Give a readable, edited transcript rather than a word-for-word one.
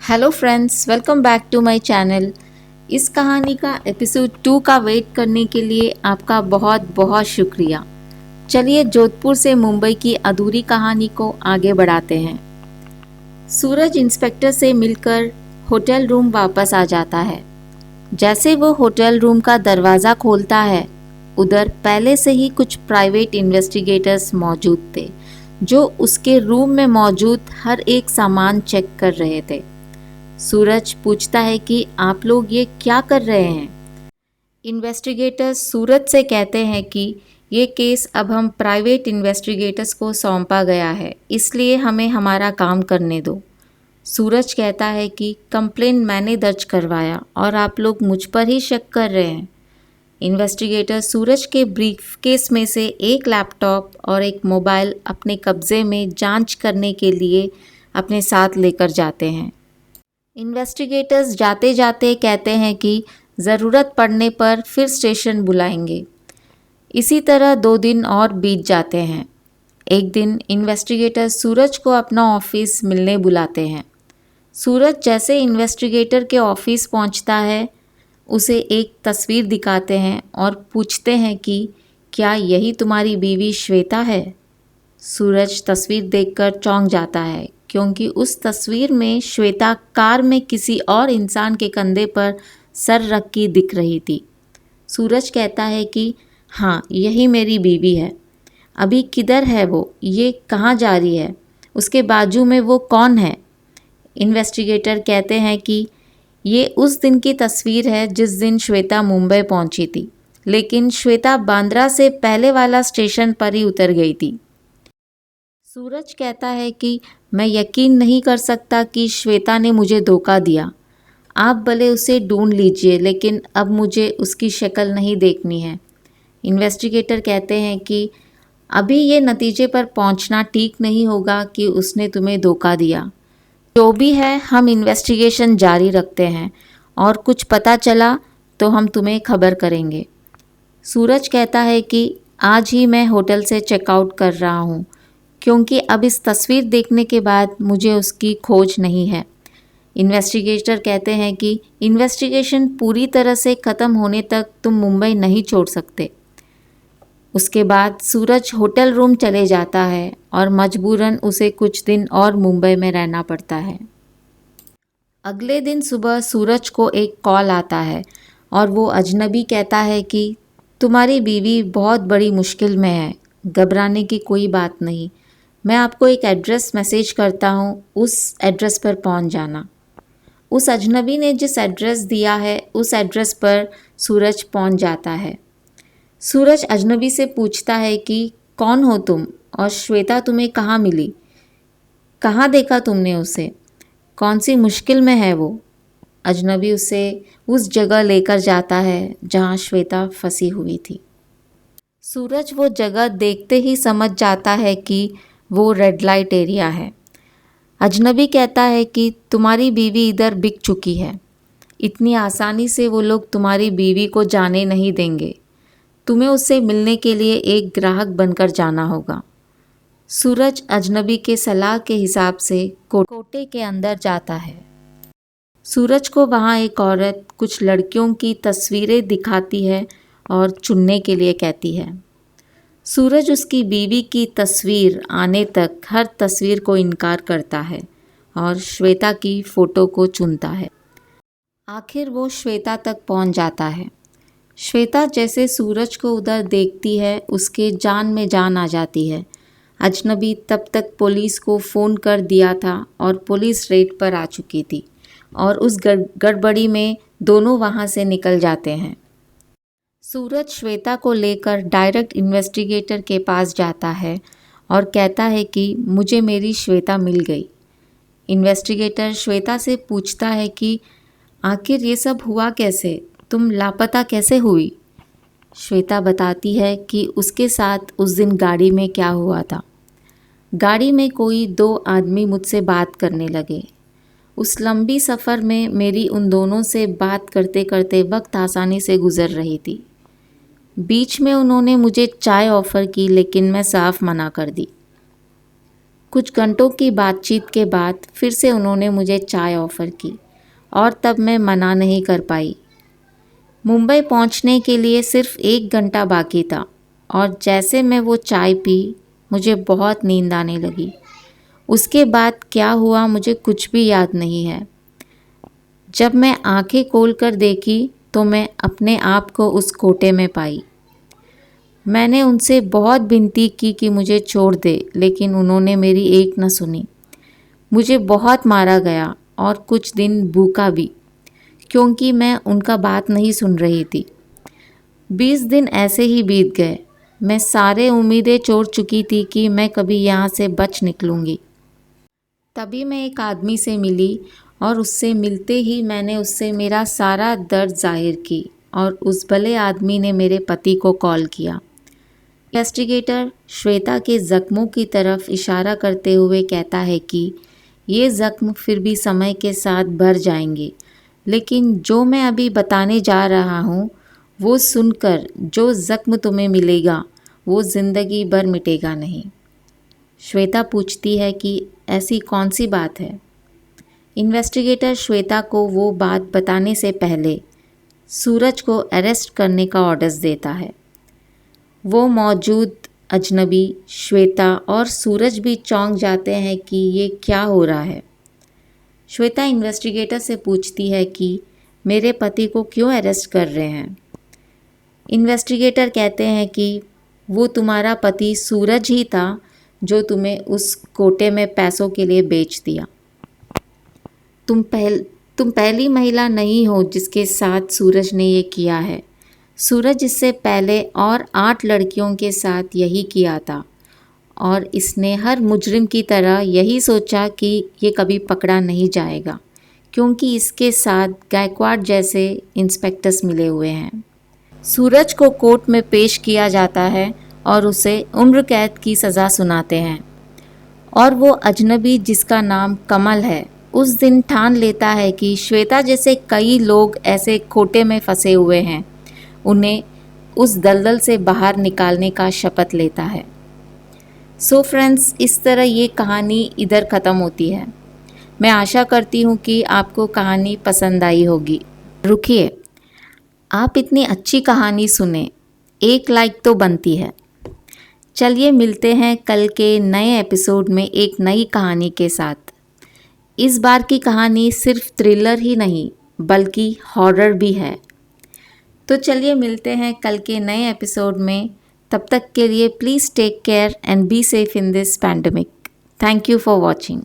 Hello friends, welcome back to my channel. इस कहानी का एपिसोड 2 का वेट करने के लिए आपका बहुत बहुत शुक्रिया। चलिए जोधपुर से मुंबई की अधूरी कहानी को आगे बढ़ाते हैं। सूरज इंस्पेक्टर से मिलकर होटल रूम वापस आ जाता है। जैसे वो होटल रूम का दरवाज़ा खोलता है, उधर पहले से ही कुछ प्राइवेट इन्वेस्टिगेटर्स मौजूद थे, जो उसके रूम में मौजूद हर एक सामान चेक कर रहे थे। सूरज पूछता है कि आप लोग ये क्या कर रहे हैं। इन्वेस्टिगेटर्स सूरज से कहते हैं कि ये केस अब हम प्राइवेट इन्वेस्टिगेटर्स को सौंपा गया है, इसलिए हमें हमारा काम करने दो। सूरज कहता है कि कंप्लेंट मैंने दर्ज करवाया और आप लोग मुझ पर ही शक कर रहे हैं। इन्वेस्टिगेटर सूरज के ब्रीफकेस में से एक लैपटॉप और एक मोबाइल अपने कब्जे में जांच करने के लिए अपने साथ लेकर जाते हैं। इन्वेस्टिगेटर्स जाते जाते कहते हैं कि ज़रूरत पड़ने पर फिर स्टेशन बुलाएंगे। इसी तरह 2 दिन और बीत जाते हैं। एक दिन इन्वेस्टिगेटर सूरज को अपना ऑफिस मिलने बुलाते हैं। सूरज जैसे इन्वेस्टिगेटर के ऑफिस पहुंचता है, उसे एक तस्वीर दिखाते हैं और पूछते हैं कि क्या यही तुम्हारी बीवी श्वेता है। सूरज तस्वीर देखकर चौंक जाता है, क्योंकि उस तस्वीर में श्वेता कार में किसी और इंसान के कंधे पर सर रख के दिख रही थी। सूरज कहता है कि हाँ, यही मेरी बीवी है। अभी किधर है वो, ये कहाँ जा रही है, उसके बाजू में वो कौन है। इन्वेस्टिगेटर कहते हैं कि ये उस दिन की तस्वीर है जिस दिन श्वेता मुंबई पहुंची थी, लेकिन श्वेता बांद्रा से पहले वाला स्टेशन पर ही उतर गई थी। सूरज कहता है कि मैं यकीन नहीं कर सकता कि श्वेता ने मुझे धोखा दिया। आप भले उसे ढूंढ लीजिए, लेकिन अब मुझे उसकी शक्ल नहीं देखनी है। इन्वेस्टिगेटर कहते हैं कि अभी ये नतीजे पर पहुंचना ठीक नहीं होगा कि उसने तुम्हें धोखा दिया। जो भी है, हम इन्वेस्टिगेशन जारी रखते हैं और कुछ पता चला तो हम तुम्हें खबर करेंगे। सूरज कहता है कि आज ही मैं होटल से चेकआउट कर रहा हूँ, क्योंकि अब इस तस्वीर देखने के बाद मुझे उसकी खोज नहीं है। इन्वेस्टिगेटर कहते हैं कि इन्वेस्टिगेशन पूरी तरह से ख़त्म होने तक तुम मुंबई नहीं छोड़ सकते। उसके बाद सूरज होटल रूम चले जाता है और मजबूरन उसे कुछ दिन और मुंबई में रहना पड़ता है। अगले दिन सुबह सूरज को एक कॉल आता है और वो अजनबी कहता है कि तुम्हारी बीवी बहुत बड़ी मुश्किल में है, घबराने की कोई बात नहीं। मैं आपको एक एड्रेस मैसेज करता हूँ, उस एड्रेस पर पहुँच जाना। उस अजनबी ने जिस एड्रेस दिया है, उस एड्रेस पर सूरज पहुँच जाता है। सूरज अजनबी से पूछता है कि कौन हो तुम और श्वेता तुम्हें कहाँ मिली, कहाँ देखा तुमने उसे, कौन सी मुश्किल में है वो। अजनबी उसे उस जगह लेकर जाता है जहाँ श्वेता फंसी हुई थी। सूरज वो जगह देखते ही समझ जाता है कि वो रेड लाइट एरिया है। अजनबी कहता है कि तुम्हारी बीवी इधर बिक चुकी है, इतनी आसानी से वो लोग तुम्हारी बीवी को जाने नहीं देंगे। तुम्हें उससे मिलने के लिए एक ग्राहक बनकर जाना होगा। सूरज अजनबी के सलाह के हिसाब से कोटे के अंदर जाता है। सूरज को वहाँ एक औरत कुछ लड़कियों की तस्वीरें दिखाती है और चुनने के लिए कहती है। सूरज उसकी बीवी की तस्वीर आने तक हर तस्वीर को इनकार करता है और श्वेता की फ़ोटो को चुनता है। आखिर वो श्वेता तक पहुंच जाता है। श्वेता जैसे सूरज को उधर देखती है, उसके जान में जान आ जाती है। अजनबी तब तक पुलिस को फ़ोन कर दिया था और पुलिस रेड पर आ चुकी थी और उस गड़बड़ी में दोनों वहाँ से निकल जाते हैं। सूरज श्वेता को लेकर डायरेक्ट इन्वेस्टिगेटर के पास जाता है और कहता है कि मुझे मेरी श्वेता मिल गई। इन्वेस्टिगेटर श्वेता से पूछता है कि आखिर ये सब हुआ कैसे, तुम लापता कैसे हुई। श्वेता बताती है कि उसके साथ उस दिन गाड़ी में क्या हुआ था। गाड़ी में कोई 2 आदमी मुझसे बात करने लगे। उस लंबी सफ़र में मेरी उन दोनों से बात करते करते वक्त आसानी से गुज़र रही थी। बीच में उन्होंने मुझे चाय ऑफ़र की, लेकिन मैं साफ मना कर दी। कुछ घंटों की बातचीत के बाद फिर से उन्होंने मुझे चाय ऑफ़र की और तब मैं मना नहीं कर पाई। मुंबई पहुंचने के लिए सिर्फ 1 घंटा बाकी था और जैसे मैं वो चाय पी मुझे बहुत नींद आने लगी। उसके बाद क्या हुआ मुझे कुछ भी याद नहीं है। जब मैं आंखें खोलकर देखी तो मैं अपने आप को उस कोटे में पाई। मैंने उनसे बहुत विनती की कि मुझे छोड़ दे, लेकिन उन्होंने मेरी एक न सुनी। मुझे बहुत मारा गया और कुछ दिन भूखा भी, क्योंकि मैं उनका बात नहीं सुन रही थी। 20 दिन ऐसे ही बीत गए। मैं सारे उम्मीदें छोड़ चुकी थी कि मैं कभी यहाँ से बच निकलूँगी। तभी मैं एक आदमी से मिली और उससे मिलते ही मैंने उससे मेरा सारा दर्द जाहिर की और उस भले आदमी ने मेरे पति को कॉल किया। इन्वेस्टिगेटर श्वेता के ज़ख्मों की तरफ इशारा करते हुए कहता है कि ये ज़ख्म फिर भी समय के साथ भर जाएंगे, लेकिन जो मैं अभी बताने जा रहा हूँ वो सुनकर जो ज़ख्म तुम्हें मिलेगा वो ज़िंदगी भर मिटेगा नहीं। श्वेता पूछती है कि ऐसी कौन सी बात है। इन्वेस्टिगेटर श्वेता को वो बात बताने से पहले सूरज को अरेस्ट करने का ऑर्डर्स देता है। वो मौजूद अजनबी, श्वेता और सूरज भी चौंक जाते हैं कि ये क्या हो रहा है। श्वेता इन्वेस्टिगेटर से पूछती है कि मेरे पति को क्यों अरेस्ट कर रहे हैं। इन्वेस्टिगेटर कहते हैं कि वो तुम्हारा पति सूरज ही था जो तुम्हें उस कोटे में पैसों के लिए बेच दिया। तुम पहली महिला नहीं हो जिसके साथ सूरज ने ये किया है। सूरज इससे पहले और 8 लड़कियों के साथ यही किया था और इसने हर मुजरिम की तरह यही सोचा कि ये कभी पकड़ा नहीं जाएगा, क्योंकि इसके साथ गायकवाड़ जैसे इंस्पेक्टर्स मिले हुए हैं। सूरज को कोर्ट में पेश किया जाता है और उसे उम्र कैद की सज़ा सुनाते हैं और वो अजनबी जिसका नाम कमल है उस दिन ठान लेता है कि श्वेता जैसे कई लोग ऐसे खोटे में फंसे हुए हैं, उन्हें उस दलदल से बाहर निकालने का शपथ लेता है। सो फ्रेंड्स, इस तरह ये कहानी इधर ख़त्म होती है। मैं आशा करती हूँ कि आपको कहानी पसंद आई होगी। रुकिए, आप इतनी अच्छी कहानी सुने, एक लाइक तो बनती है। चलिए मिलते हैं कल के नए एपिसोड में एक नई कहानी के साथ। इस बार की कहानी सिर्फ थ्रिलर ही नहीं बल्कि हॉरर भी है। तो चलिए मिलते हैं कल के नए एपिसोड में। तब तक के लिए please take care and be safe in this pandemic. Thank you for watching.